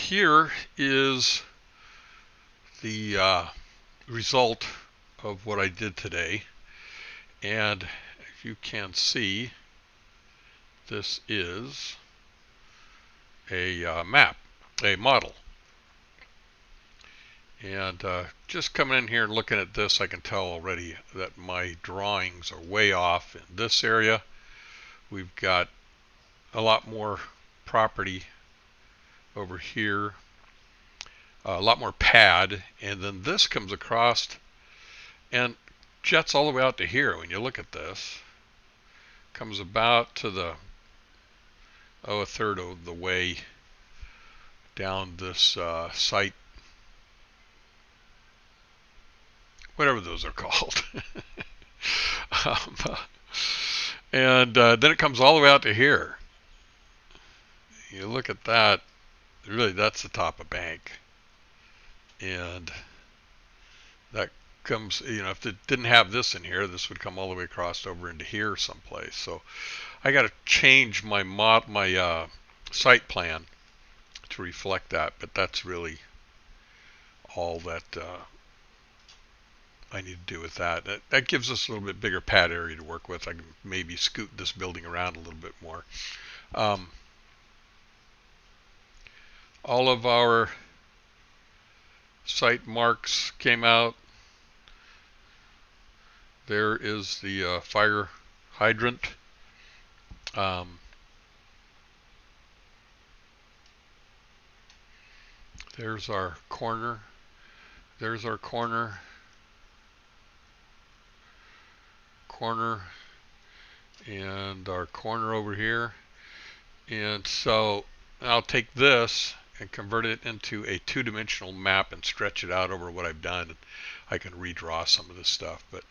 here is the result of what I did today, and if you can see, this is a map, a model. And just coming in here and looking at this, I can tell already that my drawings are way off in this area. We've got a lot more property over here, a lot more pad, and then this comes across and jets all the way out to here. When you look at this, comes about to the a third of the way down this site, whatever those are called. And then it comes all the way out to here. You look at that, really that's the top of bank. And that comes, if it didn't have this in here, this would come all the way across over into here someplace. So I got to change my site plan to reflect that, but that's really all that I need to do with that. That gives us a little bit bigger pad area to work with. I can maybe scoot this building around a little bit more. All of our site marks came out. There is the fire hydrant. There's our corner. There's our corner, and our corner over here. And so I'll take this and convert it into a two-dimensional map and stretch it out over what I've done. I can redraw some of this stuff, but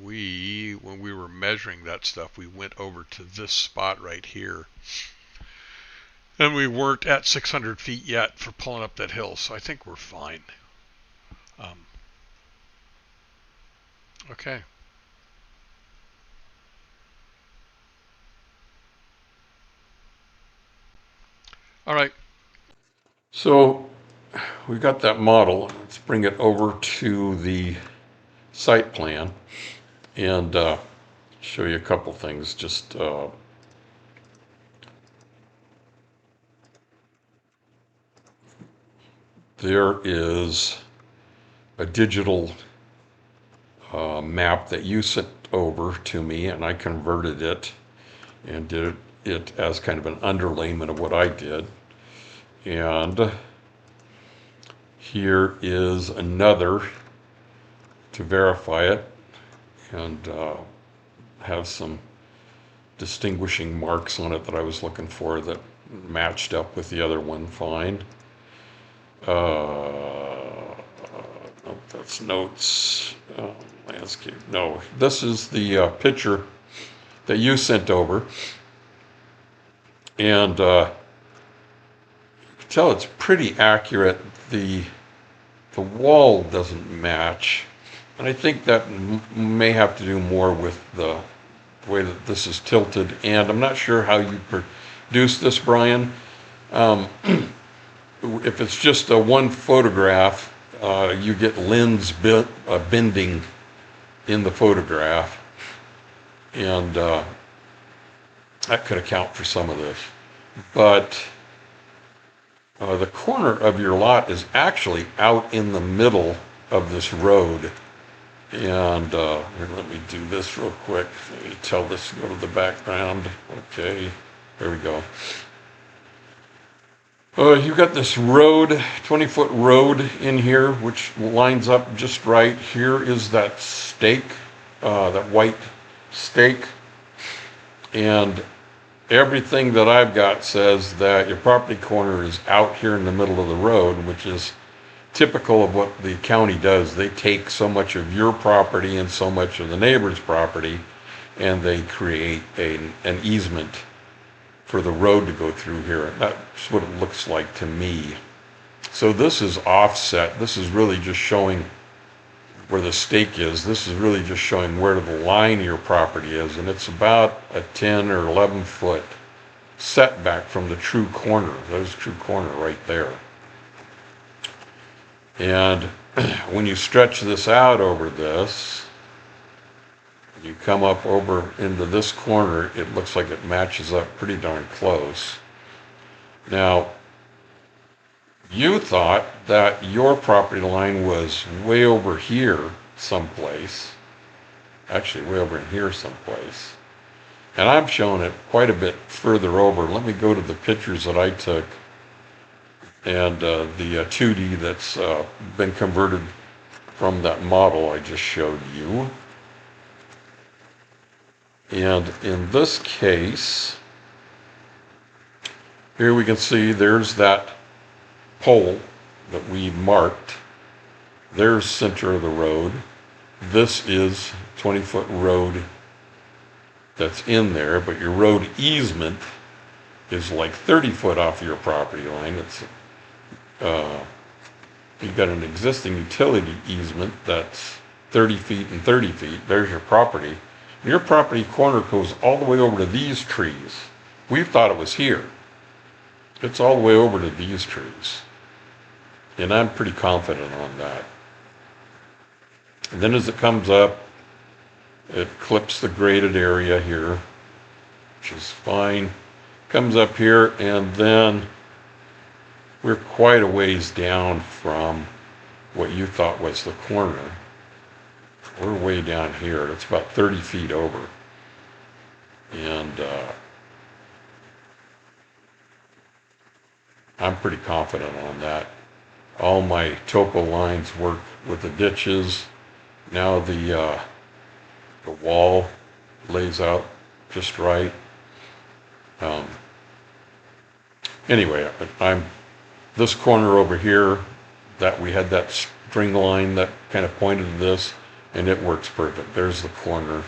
when we were measuring that stuff, we went over to this spot right here, and we weren't at 600 feet yet for pulling up that hill, so I think we're fine. Okay. All right. So we've got that model. Let's bring it over to the site plan and show you a couple things. Just there is a digital map that you sent over to me, and I converted it and did it as kind of an underlayment of what I did. And here is another to verify it and have some distinguishing marks on it that I was looking for that matched up with the other one fine. That's notes, landscape. No, this is the picture that you sent over, and you can tell it's pretty accurate. The wall doesn't match, and I think that may have to do more with the way that this is tilted, and I'm not sure how you produce this, Brian. If it's just a one photograph, you get lens bending in the photograph, and that could account for some of this. But the corner of your lot is actually out in the middle of this road. And here, let me do this real quick. Let me tell this to go to the background. Okay, there we go. You've got this road, 20-foot road in here, which lines up just right. Here is that stake, that white stake. And everything that I've got says that your property corner is out here in the middle of the road, which is typical of what the county does. They take so much of your property and so much of the neighbor's property, and they create an easement for the road to go through here. That's what it looks like to me. So this is offset. This is really just showing where the stake is. This is really just showing where the line of your property is, and it's about a 10 or 11 foot setback from the true corner. There's true corner right there. And when you stretch this out over this, you come up over into this corner, it looks like it matches up pretty darn close. Now, you thought that your property line was way over here someplace, actually way over in here someplace. And I'm showing it quite a bit further over. Let me go to the pictures that I took and the 2D that's been converted from that model I just showed you. And in this case, here we can see there's that pole that we marked. There's center of the road. This is 20-foot road that's in there, but your road easement is like 30 foot off your property line. It's you've got an existing utility easement that's 30 feet and 30 feet. There's your property. Your property corner goes all the way over to these trees. We thought it was here. It's all the way over to these trees. And I'm pretty confident on that. And then as it comes up, it clips the graded area here, which is fine. Comes up here, and then we're quite a ways down from what you thought was the corner. We're way down here. It's about 30 feet over. And I'm pretty confident on that. All my topo lines work with the ditches. Now the wall lays out just right. Anyway, I'm this corner over here that we had that string line that kind of pointed to this, and it works perfect. There's the corner.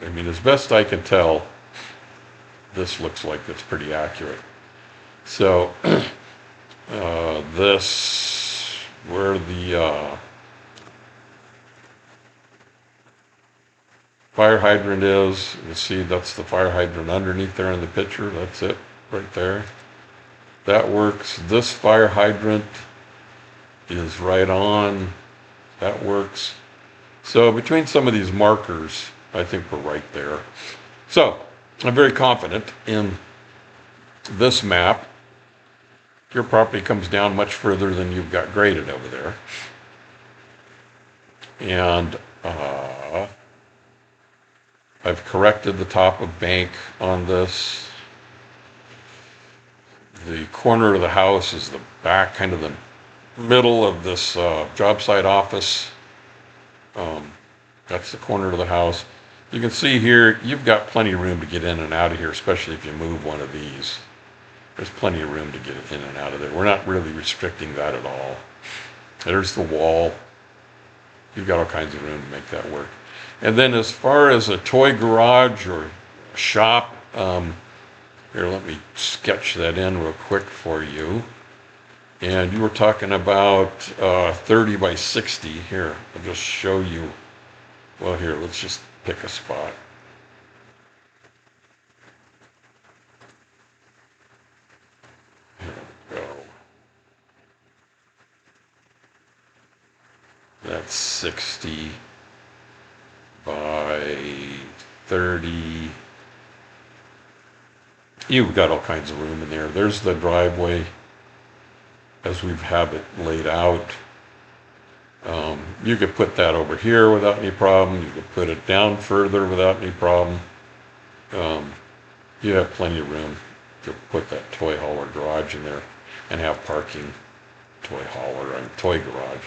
I mean, as best I can tell, this looks like it's pretty accurate. So this, where the fire hydrant is, you see that's the fire hydrant underneath there in the picture. That's it right there. That works. This fire hydrant is right on. That works. So between some of these markers, I think we're right there. So I'm very confident in this map. Your property comes down much further than you've got graded over there. And I've corrected the top of bank on this. The corner of the house is the back, kind of the middle of this job site office. That's the corner of the house. You can see here, you've got plenty of room to get in and out of here, especially if you move one of these. There's plenty of room to get in and out of there. We're not really restricting that at all. There's the wall. You've got all kinds of room to make that work. And then as far as a toy garage or a shop, here, let me sketch that in real quick for you. And you were talking about 30 by 60 here. I'll just show you. Well, here, let's just pick a spot. Here we go. That's 60 by 30. You've got all kinds of room in there. There's the driveway as we've have it laid out. You could put that over here without any problem. You could put it down further without any problem. You have plenty of room to put that toy hauler garage in there and have parking. Toy hauler and toy garage.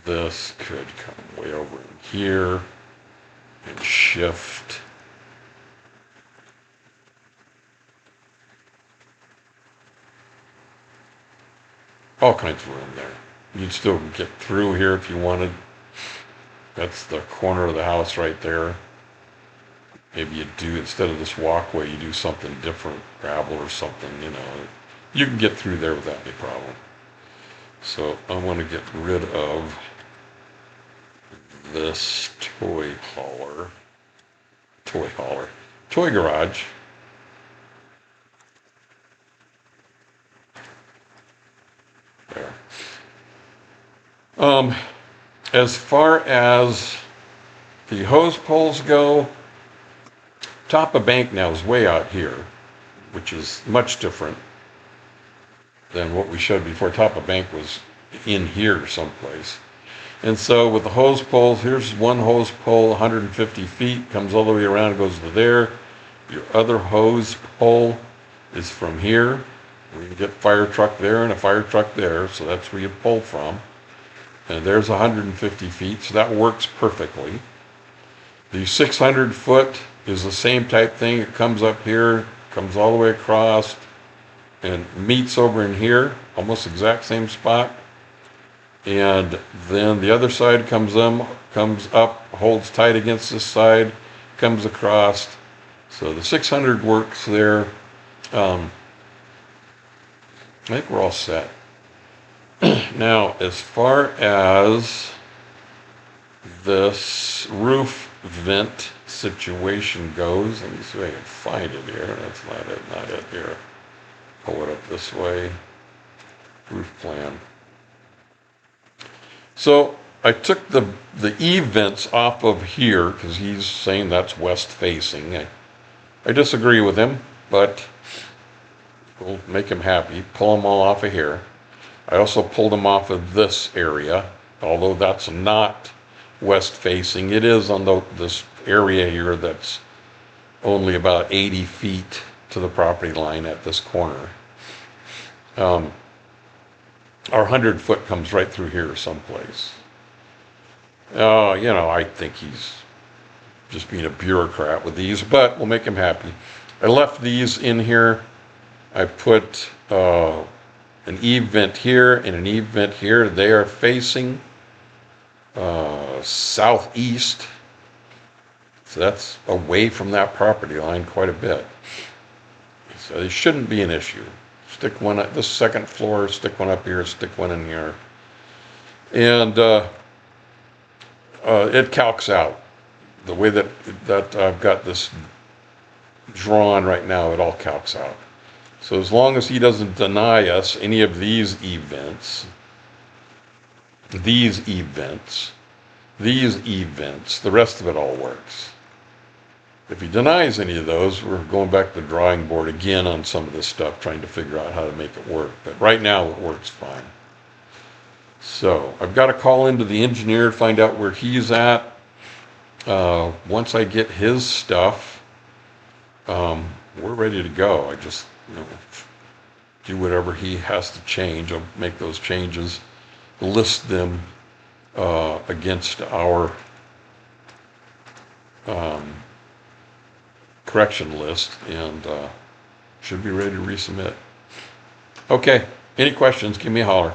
This could come way over in here and shift. All kinds of room there. You'd still get through here if you wanted. That's the corner of the house right there. Maybe you do, instead of this walkway, you do something different, gravel or something, you know. You can get through there without any problem. So I want to get rid of this toy garage. There. As far as the hose poles go, top of bank now is way out here, which is much different than what we showed before. Top of bank was in here someplace. And so with the hose poles, here's one hose pole, 150 feet, comes all the way around, goes to there. Your other hose pole is from here. We can get a fire truck there and a fire truck there, so that's where you pull from. And there's 150 feet, so that works perfectly. The 600 foot is the same type thing. It comes up here, comes all the way across, and meets over in here, almost exact same spot. And then the other side comes up, holds tight against this side, comes across. So the 600 works there. I think we're all set. Now, as far as this roof vent situation goes, let me see if I can find it here. That's not it here. Pull it up this way. Roof plan. So I took the E vents off of here because he's saying that's west facing. I disagree with him, but we'll make him happy. Pull them all off of here. I also pulled them off of this area, although that's not west facing. It is on this area here that's only about 80 feet to the property line at this corner. Our 100 foot comes right through here someplace. I think he's just being a bureaucrat with these, but we'll make him happy. I left these in here. I put an E vent here and an E vent here. They are facing southeast. So that's away from that property line quite a bit. So it shouldn't be an issue. Stick one at this second floor, stick one up here, stick one in here. And it calcs out. The way that I've got this drawn right now, it all calcs out. So as long as he doesn't deny us any of these events, the rest of it all works. If he denies any of those, we're going back to the drawing board again on some of this stuff, trying to figure out how to make it work. But right now it works fine. So I've got to call into the engineer to find out where he's at. Once I get his stuff, we're ready to go. I just do whatever he has to change. I'll make those changes, list them against our correction list, and should be ready to resubmit. Okay, any questions, give me a holler.